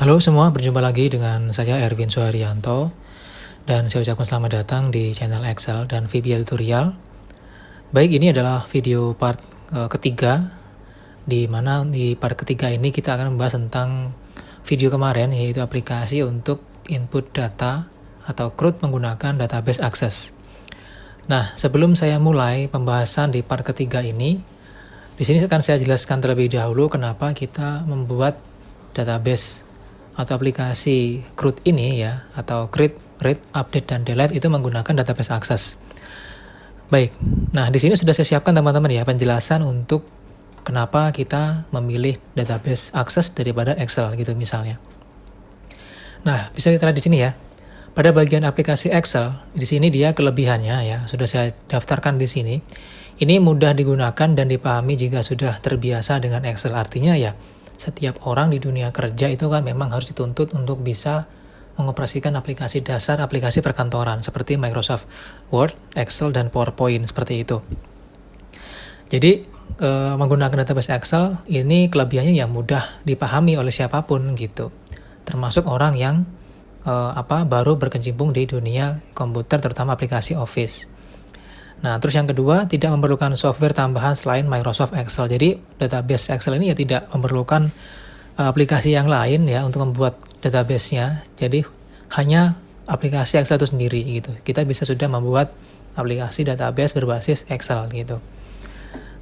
Halo semua, berjumpa lagi dengan saya Erwin Suharyanto dan saya ucapkan selamat datang di channel Excel dan VBA Tutorial. Baik, ini adalah video part ketiga, di mana di part ketiga ini kita akan membahas tentang video kemarin, yaitu aplikasi untuk input data atau CRUD menggunakan database Access. Nah, sebelum saya mulai pembahasan di part ketiga ini, di sini akan saya jelaskan terlebih dahulu kenapa kita membuat database atau aplikasi CRUD ini ya, atau create, read, update, dan delete itu menggunakan database Access. Baik, nah di sini sudah saya siapkan teman-teman ya penjelasan untuk kenapa kita memilih database Access daripada Excel gitu misalnya. Nah, bisa kita lihat di sini ya. Pada bagian aplikasi Excel, di sini dia kelebihannya ya, sudah saya daftarkan di sini. Ini mudah digunakan dan dipahami jika sudah terbiasa dengan Excel. Artinya ya, setiap orang di dunia kerja itu kan memang harus dituntut untuk bisa mengoperasikan aplikasi dasar, aplikasi perkantoran seperti Microsoft Word, Excel, dan PowerPoint seperti itu. Jadi menggunakan database Excel ini kelebihannya yang mudah dipahami oleh siapapun gitu, termasuk orang yang baru berkecimpung di dunia komputer, terutama aplikasi Office. Nah, terus yang kedua, tidak memerlukan software tambahan selain Microsoft Excel. Jadi, database Excel ini ya tidak memerlukan aplikasi yang lain ya untuk membuat database-nya. Jadi, hanya aplikasi Excel itu sendiri gitu. Kita bisa sudah membuat aplikasi database berbasis Excel gitu.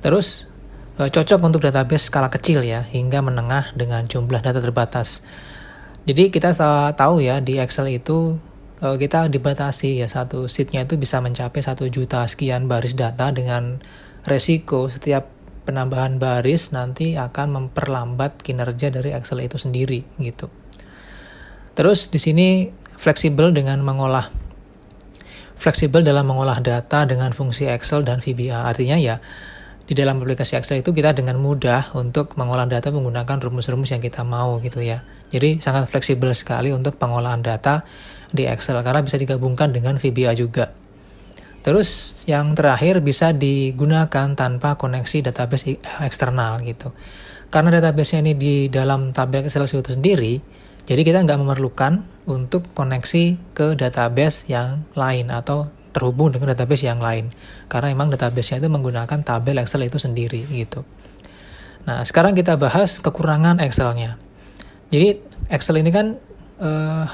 Terus, cocok untuk database skala kecil ya, hingga menengah dengan jumlah data terbatas. Jadi, kita tahu ya, di Excel itu kita dibatasi ya, satu sheet-nya itu bisa mencapai 1 juta sekian baris data, dengan resiko setiap penambahan baris nanti akan memperlambat kinerja dari Excel itu sendiri gitu. Terus di sini fleksibel dalam mengolah data dengan fungsi Excel dan VBA. Artinya ya, di dalam aplikasi Excel itu kita dengan mudah untuk mengolah data menggunakan rumus-rumus yang kita mau gitu ya. Jadi sangat fleksibel sekali untuk pengolahan data di Excel karena bisa digabungkan dengan VBA juga. Terus yang terakhir, bisa digunakan tanpa koneksi database eksternal gitu. Karena database ini di dalam tabel Excel itu sendiri, jadi kita nggak memerlukan untuk koneksi ke database yang lain atau terhubung dengan database yang lain. Karena memang database-nya itu menggunakan tabel Excel itu sendiri gitu. Nah, sekarang kita bahas kekurangan Excel-nya. Jadi Excel ini kan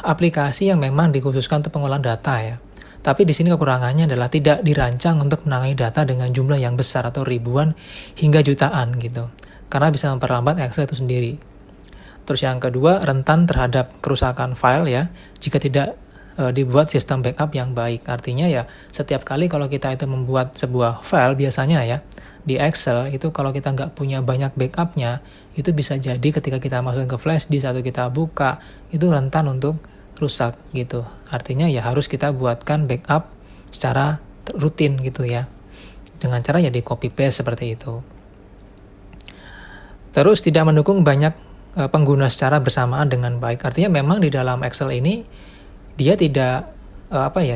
aplikasi yang memang dikhususkan untuk pengolahan data ya. Tapi di sini kekurangannya adalah tidak dirancang untuk menangani data dengan jumlah yang besar atau ribuan hingga jutaan gitu. Karena bisa memperlambat Excel itu sendiri. Terus yang kedua, rentan terhadap kerusakan file ya, jika tidak dibuat sistem backup yang baik. Artinya ya, setiap kali kalau kita itu membuat sebuah file biasanya ya, di Excel itu kalau kita nggak punya banyak backupnya, itu bisa jadi ketika kita masuk ke flash disk atau kita buka, itu rentan untuk rusak gitu. Artinya ya harus kita buatkan backup secara rutin gitu ya, dengan cara ya di copy paste seperti itu. Terus tidak mendukung banyak pengguna secara bersamaan dengan baik. Artinya memang di dalam Excel ini dia tidak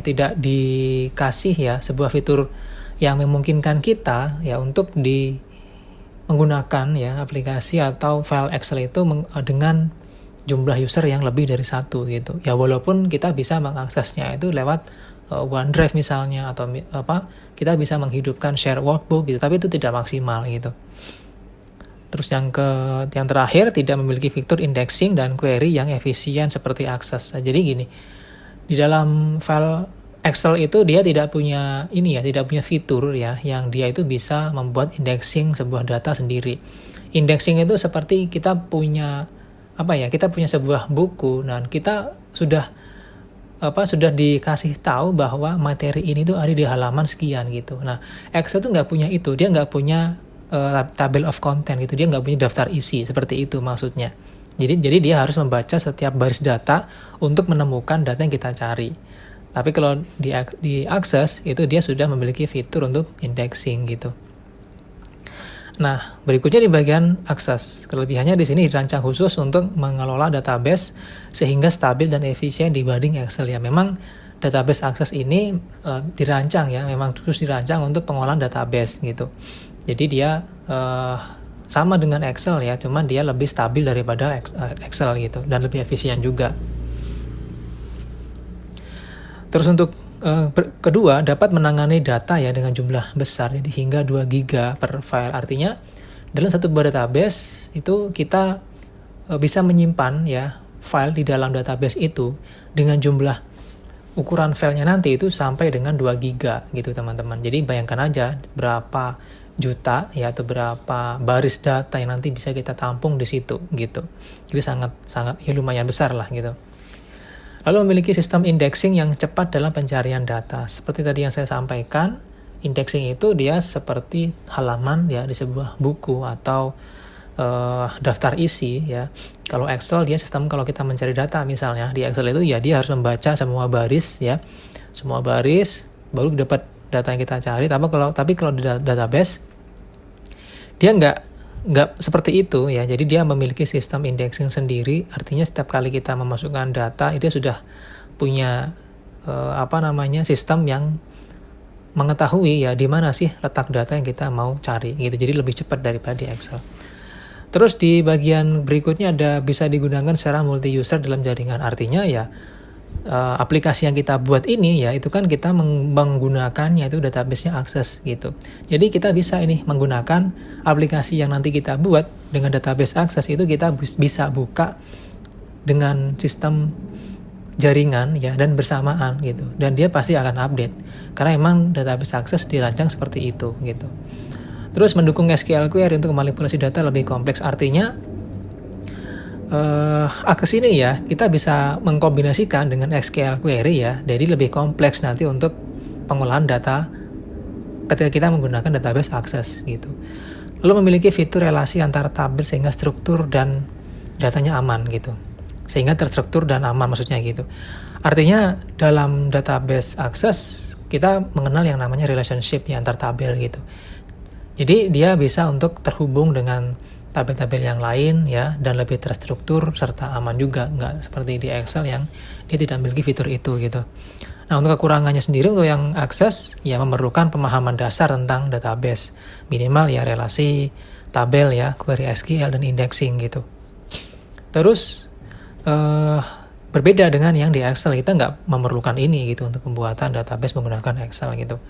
tidak dikasih ya sebuah fitur yang memungkinkan kita ya untuk menggunakan ya aplikasi atau file Excel itu dengan jumlah user yang lebih dari satu gitu. Ya walaupun kita bisa mengaksesnya itu lewat OneDrive misalnya, atau kita bisa menghidupkan share workbook gitu, tapi itu tidak maksimal gitu. Terus yang terakhir, tidak memiliki fitur indexing dan query yang efisien seperti Access. Jadi gini, di dalam file Excel itu dia tidak punya fitur ya yang dia itu bisa membuat indexing sebuah data sendiri. Indexing itu seperti kita punya sebuah buku dan kita sudah dikasih tahu bahwa materi ini tuh ada di halaman sekian gitu. Nah, Excel tuh nggak punya itu, dia nggak punya table of content gitu, dia nggak punya daftar isi seperti itu maksudnya. Jadi dia harus membaca setiap baris data untuk menemukan data yang kita cari. Tapi kalau di Access itu dia sudah memiliki fitur untuk indexing gitu. Nah, berikutnya di bagian Access. Kelebihannya di sini dirancang khusus untuk mengelola database sehingga stabil dan efisien dibanding Excel ya. Memang database Access ini dirancang ya, memang khusus dirancang untuk pengolahan database gitu. Jadi dia sama dengan Excel ya, cuman dia lebih stabil daripada Excel gitu dan lebih efisien juga. Terus untuk kedua, dapat menangani data ya dengan jumlah besar, jadi hingga 2 GB per file. Artinya dalam satu buah database itu kita bisa menyimpan ya file di dalam database itu dengan jumlah ukuran filenya nanti itu sampai dengan 2 GB gitu teman-teman. Jadi bayangkan aja berapa juta ya atau berapa baris data yang nanti bisa kita tampung di situ gitu. Jadi sangat ya lumayan besar lah gitu. Lalu memiliki sistem indexing yang cepat dalam pencarian data. Seperti tadi yang saya sampaikan, indexing itu dia seperti halaman ya di sebuah buku atau daftar isi ya. Kalau Excel dia sistem kalau kita mencari data misalnya di Excel itu ya dia harus membaca semua baris ya. Semua baris baru dapat data yang kita cari. Tapi kalau di database dia nggak seperti itu ya. Jadi dia memiliki sistem indexing sendiri. Artinya setiap kali kita memasukkan data, dia sudah punya sistem yang mengetahui ya di mana sih letak data yang kita mau cari gitu. Jadi lebih cepat daripada di Excel. Terus di bagian berikutnya ada bisa digunakan secara multi user dalam jaringan. Artinya ya aplikasi yang kita buat ini ya itu kan kita menggunakan yaitu database-nya Access gitu. Jadi kita bisa ini menggunakan aplikasi yang nanti kita buat dengan database Access itu kita bisa buka dengan sistem jaringan ya dan bersamaan gitu. Dan dia pasti akan update karena emang database Access dirancang seperti itu gitu. Terus mendukung SQL query untuk manipulasi data lebih kompleks. Artinya Access ini ya kita bisa mengkombinasikan dengan SQL query ya, jadi lebih kompleks nanti untuk pengolahan data ketika kita menggunakan database Access gitu. Lalu memiliki fitur relasi antara tabel sehingga struktur dan datanya aman gitu, sehingga terstruktur dan aman maksudnya gitu. Artinya dalam database Access kita mengenal yang namanya relationship ya antar tabel gitu. Jadi dia bisa untuk terhubung dengan tabel-tabel yang lain ya dan lebih terstruktur serta aman juga, nggak seperti di Excel yang dia tidak memiliki fitur itu gitu. Nah untuk kekurangannya sendiri untuk yang Access ya memerlukan pemahaman dasar tentang database minimal ya relasi, tabel ya, query SQL dan indexing gitu. Terus berbeda dengan yang di Excel, kita nggak memerlukan ini gitu untuk pembuatan database menggunakan Excel gitu.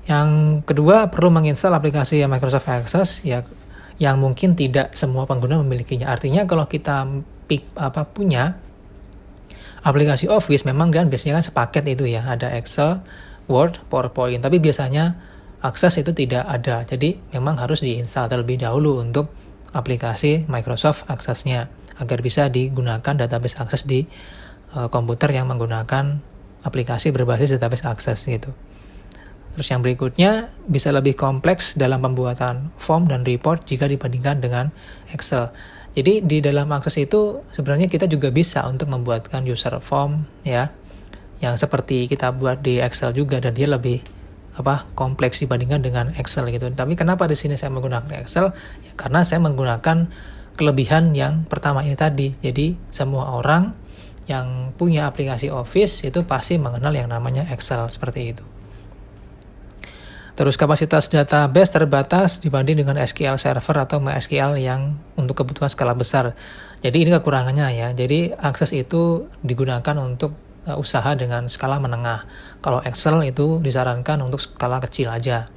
Yang kedua perlu menginstal aplikasi Microsoft Access ya yang mungkin tidak semua pengguna memilikinya. Artinya kalau kita punya aplikasi Office memang kan biasanya kan sepaket itu ya, ada Excel, Word, PowerPoint. Tapi biasanya Access itu tidak ada. Jadi memang harus diinstal terlebih dahulu untuk aplikasi Microsoft Access-nya agar bisa digunakan database Access di komputer yang menggunakan aplikasi berbasis database Access gitu. Terus yang berikutnya bisa lebih kompleks dalam pembuatan form dan report jika dibandingkan dengan Excel. Jadi di dalam Access itu sebenarnya kita juga bisa untuk membuatkan user form ya yang seperti kita buat di Excel juga dan dia lebih kompleks dibandingkan dengan Excel gitu. Tapi kenapa di sini saya menggunakan Excel? Ya, karena saya menggunakan kelebihan yang pertama ini tadi. Jadi semua orang yang punya aplikasi Office itu pasti mengenal yang namanya Excel seperti itu. Terus kapasitas database terbatas dibanding dengan SQL Server atau MySQL yang untuk kebutuhan skala besar. Jadi ini kekurangannya ya. Jadi Access itu digunakan untuk usaha dengan skala menengah. Kalau Excel itu disarankan untuk skala kecil aja.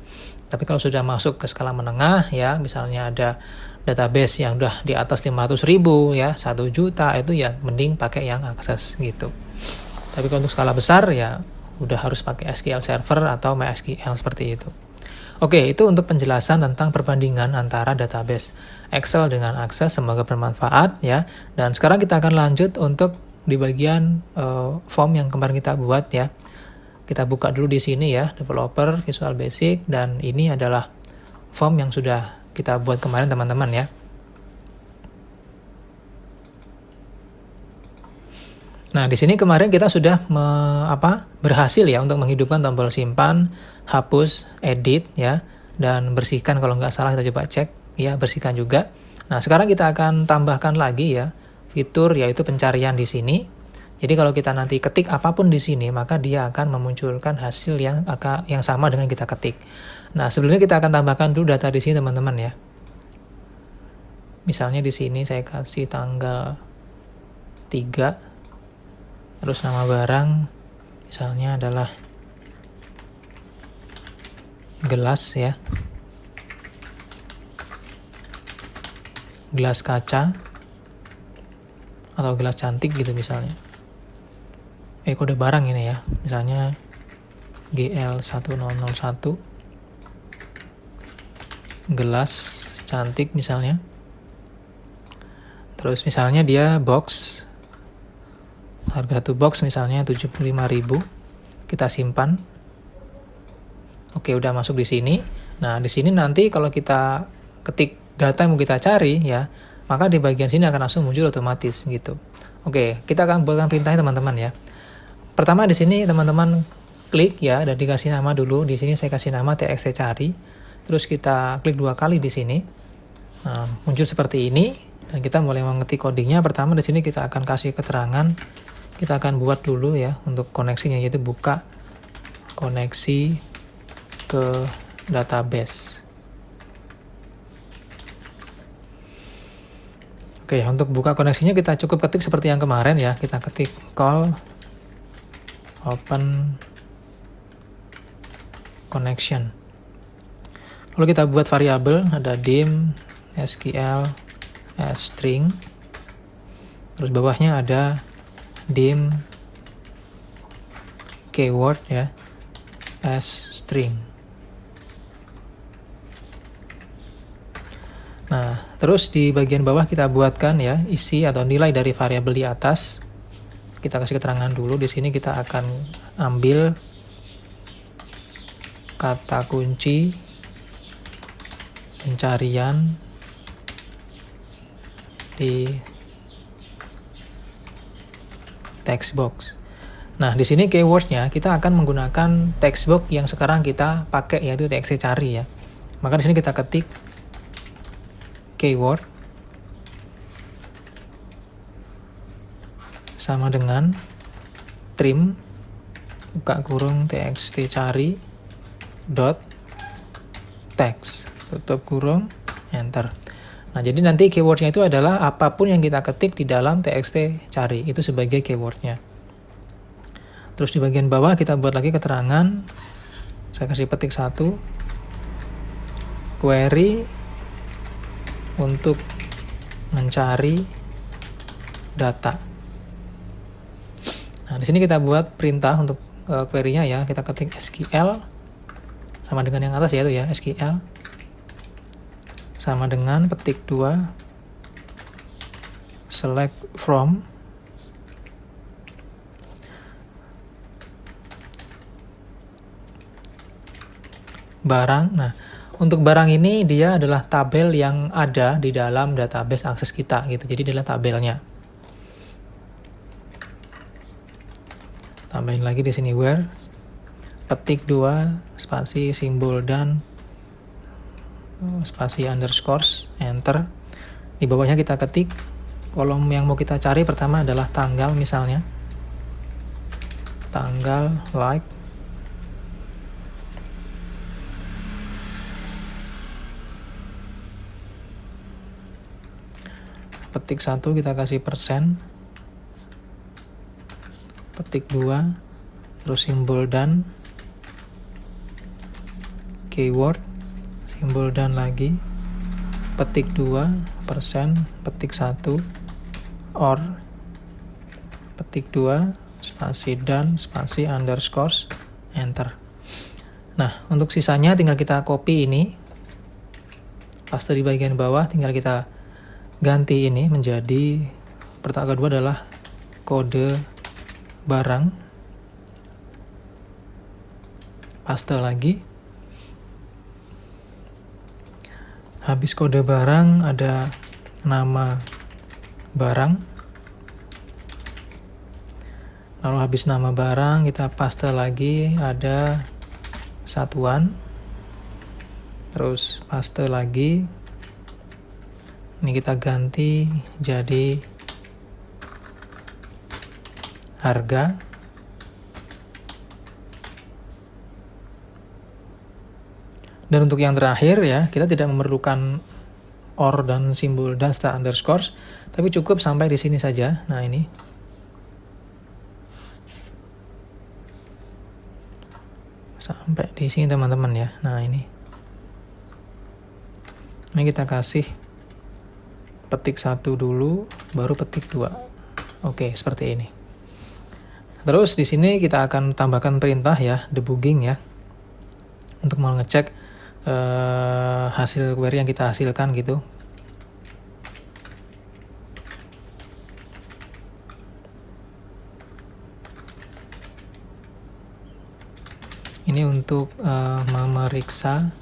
Tapi kalau sudah masuk ke skala menengah ya, misalnya ada database yang udah di atas 500.000 ya, 1 juta itu ya mending pakai yang Access gitu. Tapi kalau untuk skala besar ya udah harus pakai SQL Server atau MySQL seperti itu. Oke, itu untuk penjelasan tentang perbandingan antara database Excel dengan Access. Semoga bermanfaat ya. Dan sekarang kita akan lanjut untuk di bagian form yang kemarin kita buat ya. Kita buka dulu di sini ya, developer, Visual Basic, dan ini adalah form yang sudah kita buat kemarin teman-teman ya. Nah, di sini kemarin kita sudah berhasil ya untuk menghidupkan tombol simpan, hapus, edit ya, dan bersihkan kalau nggak salah kita coba cek ya, bersihkan juga. Nah, sekarang kita akan tambahkan lagi ya fitur yaitu pencarian di sini. Jadi kalau kita nanti ketik apapun di sini, maka dia akan memunculkan hasil yang sama dengan kita ketik. Nah, sebelumnya kita akan tambahkan dulu data di sini teman-teman ya. Misalnya di sini saya kasih tanggal 3, terus nama barang misalnya adalah gelas ya, gelas kaca atau gelas cantik gitu misalnya. Kode barang ini ya, misalnya GL1001 gelas cantik misalnya. Terus misalnya dia box, harga satu box misalnya 75.000, kita simpan. Oke, udah masuk di sini. Nah, di sini nanti kalau kita ketik data yang mau kita cari ya, maka di bagian sini akan langsung muncul otomatis gitu. Oke, kita akan buatkan perintahnya teman-teman ya. Pertama di sini teman-teman klik ya, dan dikasih nama dulu. Di sini saya kasih nama txt cari. Terus kita klik 2 kali di sini. Nah, muncul seperti ini. Dan kita mulai mengetik codingnya. Pertama di sini kita akan kasih keterangan. Kita akan buat dulu ya untuk koneksinya, yaitu buka koneksi ke database. Oke, untuk buka koneksinya kita cukup ketik seperti yang kemarin ya. Kita ketik call open connection. Lalu kita buat variabel, ada dim sql string, terus bawahnya ada dim keyword ya string. Nah, terus di bagian bawah kita buatkan ya isi atau nilai dari variabel di atas. Kita kasih keterangan dulu. Di sini kita akan ambil kata kunci pencarian di text box. Nah, di sini keywordnya kita akan menggunakan text box yang sekarang kita pakai, yaitu txt cari ya. Maka di sini kita ketik keyword sama dengan trim buka kurung txt cari dot text tutup kurung enter. Nah, jadi nanti keywordnya itu adalah apapun yang kita ketik di dalam txt cari, itu sebagai keywordnya. Terus di bagian bawah kita buat lagi keterangan. Saya kasih petik 1, query untuk mencari data. Nah, di sini kita buat perintah untuk query-nya ya. Kita ketik SQL sama dengan yang atas ya, itu ya, SQL sama dengan petik 2 select from barang. Nah, untuk barang ini dia adalah tabel yang ada di dalam database akses kita gitu. Jadi adalah tabelnya. Tambahin lagi di sini where petik 2 spasi simbol dan spasi underscore enter. Di bawahnya kita ketik kolom yang mau kita cari. Pertama adalah tanggal misalnya. Tanggal like. Petik 1 kita kasih persen. Petik 2 terus simbol dan keyword simbol dan lagi petik 2 persen petik 1 or petik 2 spasi dan spasi underscore enter. Nah, untuk sisanya tinggal kita copy ini, paste di bagian bawah, tinggal kita ganti ini menjadi pertama kedua adalah kode barang, paste lagi. Habis kode barang ada nama barang. Lalu habis nama barang kita paste lagi ada satuan. Terus paste lagi. Ini kita ganti jadi harga. Dan untuk yang terakhir ya, kita tidak memerlukan or dan simbol dan setelah underscore, tapi cukup sampai di sini saja. Nah, ini. Sampai di sini teman-teman ya. Nah, ini. Ini kita kasih petik 1 dulu, baru petik 2. Oke, seperti ini. Terus di sini kita akan tambahkan perintah ya, debugging ya. Untuk mau ngecek hasil query yang kita hasilkan gitu. Ini untuk memeriksa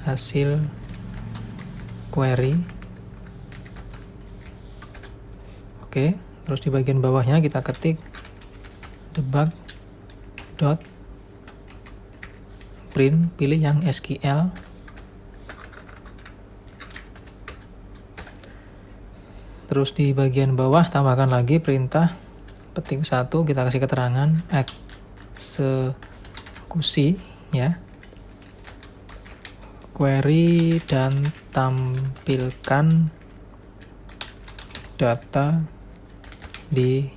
hasil query. Oke, terus di bagian bawahnya kita ketik debug dot print, pilih yang SQL. Terus di bagian bawah tambahkan lagi perintah petik 1, kita kasih keterangan eksekusi ya. Query dan tampilkan data di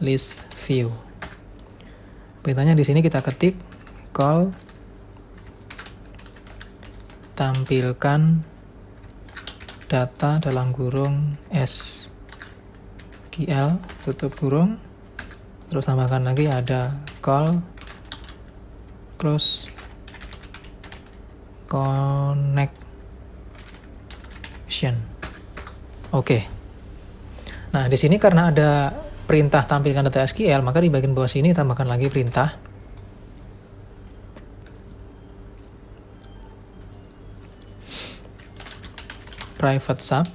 list view. Perintahnya di sini kita ketik call tampilkan data dalam kurung SQL tutup kurung, terus tambahkan lagi ada call close connection. Oke. Nah, di sini karena ada perintah tampilkan data SQL, maka di bagian bawah sini tambahkan lagi perintah private sub.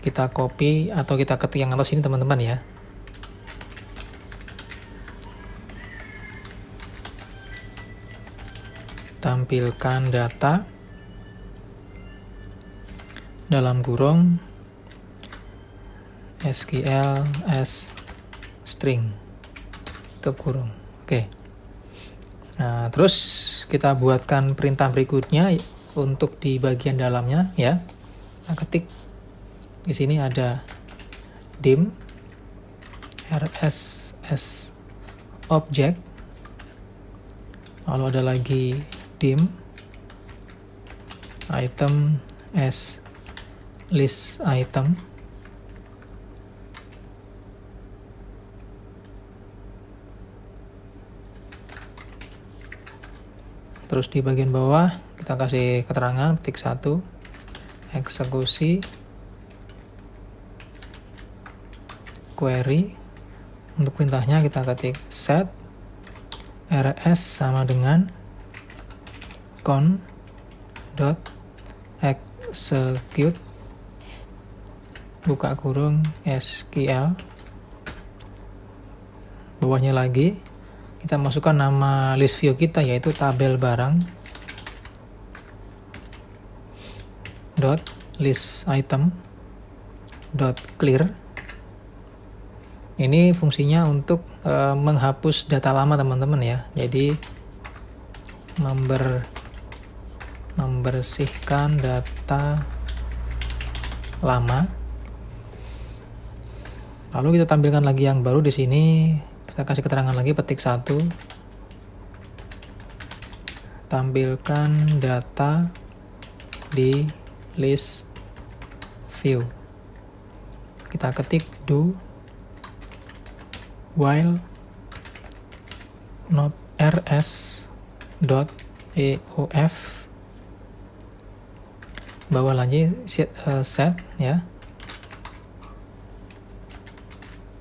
Kita copy atau kita ketik yang atas ini teman-teman ya. Tampilkan data dalam kurung SQL as string tutup kurung. Oke. Nah, terus kita buatkan perintah berikutnya untuk di bagian dalamnya ya. Nah, ketik di sini ada dim rss object, lalu ada lagi dim item as list item. Terus di bagian bawah kita kasih keterangan petik 1 eksekusi query. Untuk perintahnya kita ketik set rs sama dengan con dot execute buka kurung SQL. Bawahnya lagi kita masukkan nama list view kita, yaitu tabel barang dot list item dot clear. Ini fungsinya untuk menghapus data lama teman-teman ya. Jadi membersihkan data lama. Lalu kita tampilkan lagi yang baru di sini. Kita kasih keterangan lagi petik 1. Tampilkan data di list view. Kita ketik do while not rs dot eof. Bawah lagi set ya.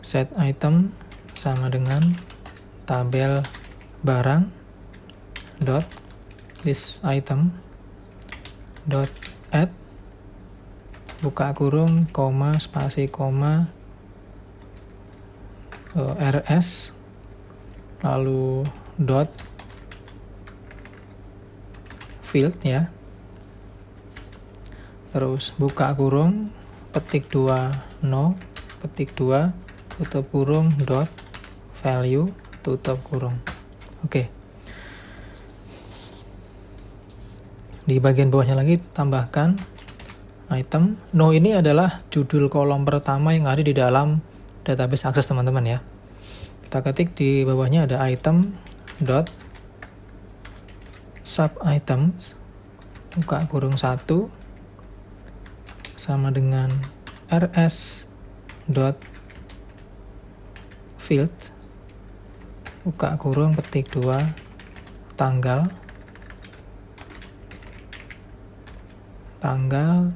Set item sama dengan tabel barang dot list item dot add buka kurung koma spasi koma rs lalu dot field ya, terus buka kurung petik 2 no petik 2 tutup kurung dot value tutup kurung. Oke. Di bagian bawahnya lagi tambahkan item. No ini adalah judul kolom pertama yang ada di dalam database akses teman-teman ya. Kita ketik di bawahnya ada item dot sub items buka kurung 1 sama dengan rs dot field buka kurung petik 2 tanggal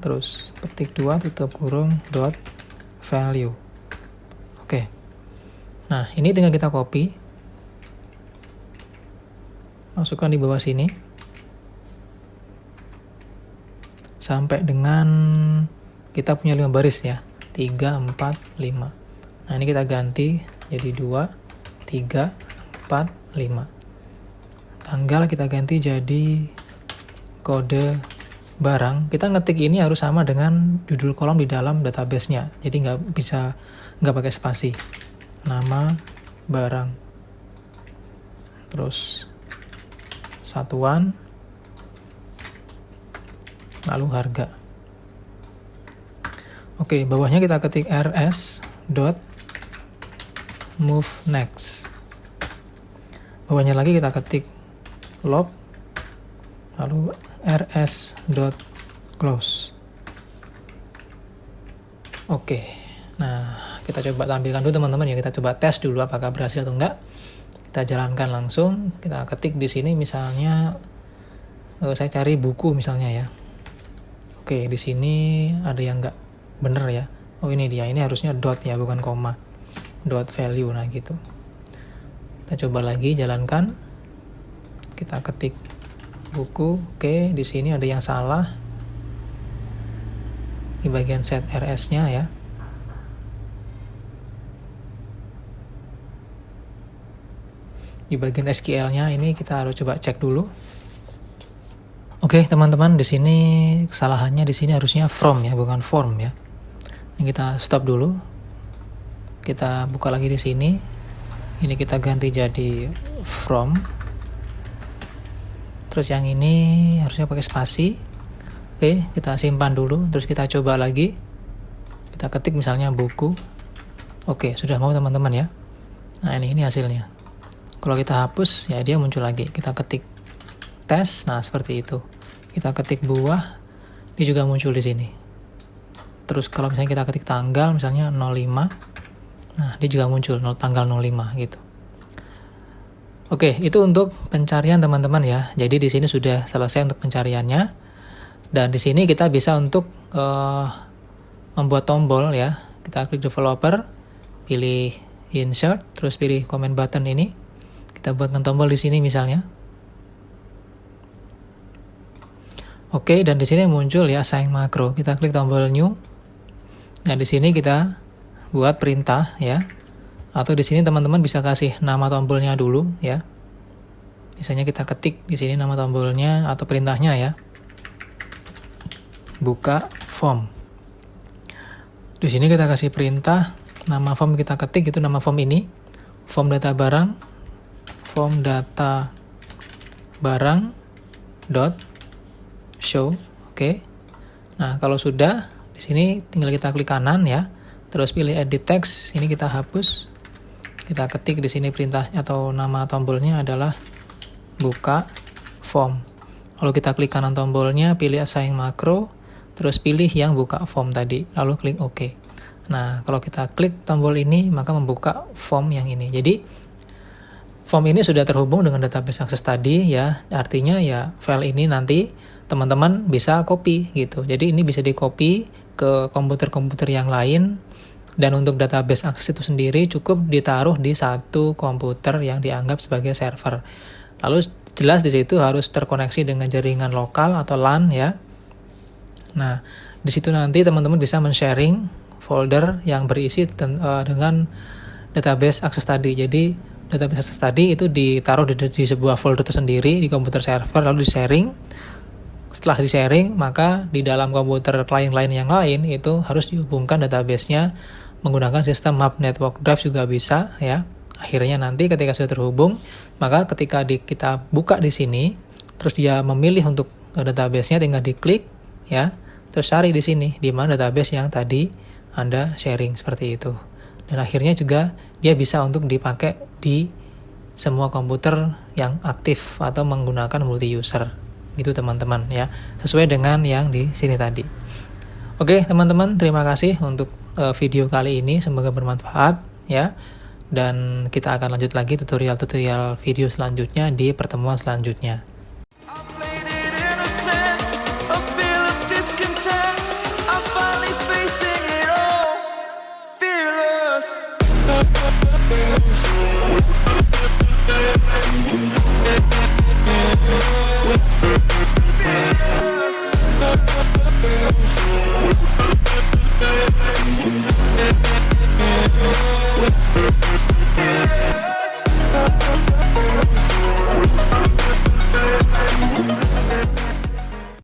terus petik 2 tutup kurung dot value. Oke. Nah, ini tinggal kita copy. Masukkan di bawah sini. Sampai dengan kita punya 5 baris ya. 3, 4, 5. Nah, ini kita ganti jadi 2, 3, 4, 5. Tanggal kita ganti jadi kode barang. Kita ngetik ini harus sama dengan judul kolom di dalam database-nya. Jadi nggak pakai spasi. Nama barang. Terus satuan. Lalu harga. Oke, bawahnya kita ketik rs dot move next. Bawahnya lagi kita ketik log. Lalu rs.close. Oke. Nah, kita coba tampilkan dulu teman-teman ya. Kita coba tes dulu apakah berhasil atau enggak. Kita jalankan langsung. Kita ketik di sini misalnya saya cari buku misalnya ya. Oke, di sini ada yang enggak bener ya. Oh, ini dia. Ini harusnya dot ya, bukan koma. Dot value nah gitu. Kita coba lagi jalankan. Kita ketik buku. Oke, di sini ada yang salah di bagian set rs-nya ya. Di bagian SQL-nya ini kita harus coba cek dulu. Oke, teman-teman, di sini kesalahannya di sini harusnya from ya, bukan form ya. Ini kita stop dulu. Kita buka lagi di sini. Ini kita ganti jadi from. Terus yang ini harusnya pakai spasi. Oke, kita simpan dulu. Terus kita coba lagi. Kita ketik misalnya buku. Oke, sudah mau teman-teman ya. Nah, ini hasilnya. Kalau kita hapus, ya dia muncul lagi. Kita ketik tes. Nah, seperti itu. Kita ketik buah. Dia juga muncul di sini. Terus kalau misalnya kita ketik tanggal, misalnya 05. Nah, dia juga muncul tanggal 05 gitu. Oke, itu untuk pencarian teman-teman ya. Jadi di sini sudah selesai untuk pencariannya. Dan di sini kita bisa untuk membuat tombol ya. Kita klik developer, pilih insert, terus pilih comment button ini. Kita buatkan tombol di sini misalnya. Oke, dan di sini muncul ya assign makro. Kita klik tombol new. Nah, di sini kita buat perintah ya. Atau di sini teman-teman bisa kasih nama tombolnya dulu ya. Misalnya kita ketik di sini nama tombolnya atau perintahnya ya. Buka form. Di sini kita kasih perintah, nama form kita ketik itu nama form ini. Form data barang. Form data barang dot show. Oke. Nah, kalau sudah di sini tinggal kita klik kanan ya. Terus pilih edit text. Ini kita hapus. Kita ketik di sini perintah atau nama tombolnya adalah buka form. Lalu kita klik kanan tombolnya, pilih assign makro, terus pilih yang buka form tadi, lalu klik OK. Nah, kalau kita klik tombol ini, maka membuka form yang ini. Jadi, form ini sudah terhubung dengan database akses tadi ya. Artinya ya file ini nanti teman-teman bisa copy gitu. Jadi ini bisa di-copy ke komputer-komputer yang lain. Dan untuk database akses itu sendiri cukup ditaruh di satu komputer yang dianggap sebagai server. Lalu jelas di situ harus terkoneksi dengan jaringan lokal atau LAN ya. Nah, di situ nanti teman-teman bisa men-sharing folder yang berisi dengan database akses tadi. Jadi database akses tadi itu ditaruh di sebuah folder tersendiri di komputer server lalu di-sharing. Setelah di-sharing, maka di dalam komputer klien lain yang lain itu harus dihubungkan database-nya menggunakan sistem map network drive juga bisa ya, Akhirnya nanti ketika sudah terhubung, maka ketika kita buka di sini, terus dia memilih untuk database-nya, tinggal diklik ya, terus cari di sini di mana database yang tadi Anda sharing seperti itu. Dan akhirnya juga dia bisa untuk dipakai di semua komputer yang aktif atau menggunakan multi user. Gitu teman-teman ya, sesuai dengan yang di sini tadi. Oke teman-teman, terima kasih untuk video kali ini, semoga bermanfaat ya. Dan kita akan lanjut lagi tutorial-tutorial video selanjutnya di pertemuan selanjutnya. We'll be right back.